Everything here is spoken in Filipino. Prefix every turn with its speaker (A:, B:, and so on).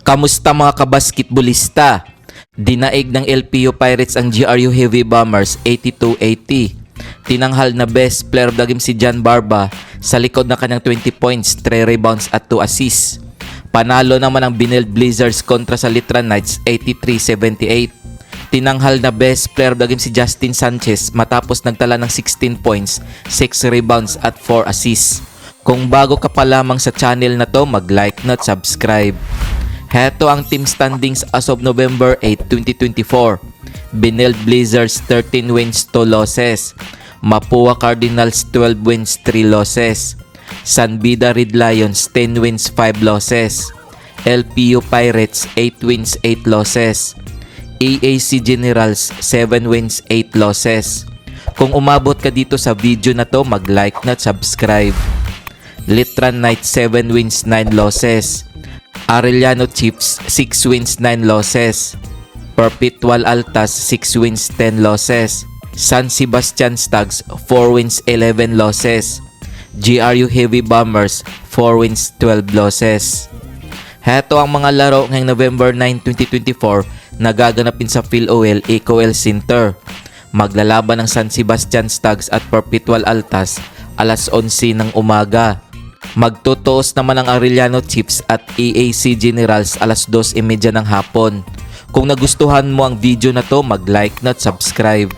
A: Kamusta mga kabasketbolista? Dinaig ng LPU Pirates ang GRU Heavy Bombers 82-80. Tinanghal na best player of the game si John Barba sa likod ng kanyang 20 points, 3 rebounds at 2 assists. Panalo naman ang Benilde Blizzards kontra sa Litran Knights 83-78. Tinanghal na best player of the game si Justin Sanchez matapos nagtala ng 16 points, 6 rebounds at 4 assists. Kung bago ka pa lamang sa channel na to, mag-like na at subscribe. Heto ang team standings as of November 8, 2024. Benilde Blizzards 13 wins, 2 losses. Mapua Cardinals 12 wins, 3 losses. San Beda Red Lions 10 wins, 5 losses. LPU Pirates 8 wins, 8 losses. AAC Generals 7 wins, 8 losses. Kung umabot ka dito sa video na to, mag-like na at subscribe. Litran Knights 7 wins, 9 losses. Arellano Chiefs 6 wins, 9 losses. Perpetual Altas 6 wins, 10 losses. San Sebastian Stags 4 wins, 11 losses. GRU Heavy Bombers 4 wins, 12 losses. Heto ang mga laro ngayong November 9, 2024 na gaganapin sa PhilOL EcoL Center. Maglalaban ng San Sebastian Stags at Perpetual Altas alas 11 ng umaga. Magtutuos naman ang Arellano Chiefs at AAC Generals alas 2:30 ng hapon. Kung nagustuhan mo ang video na to, mag-like na at subscribe.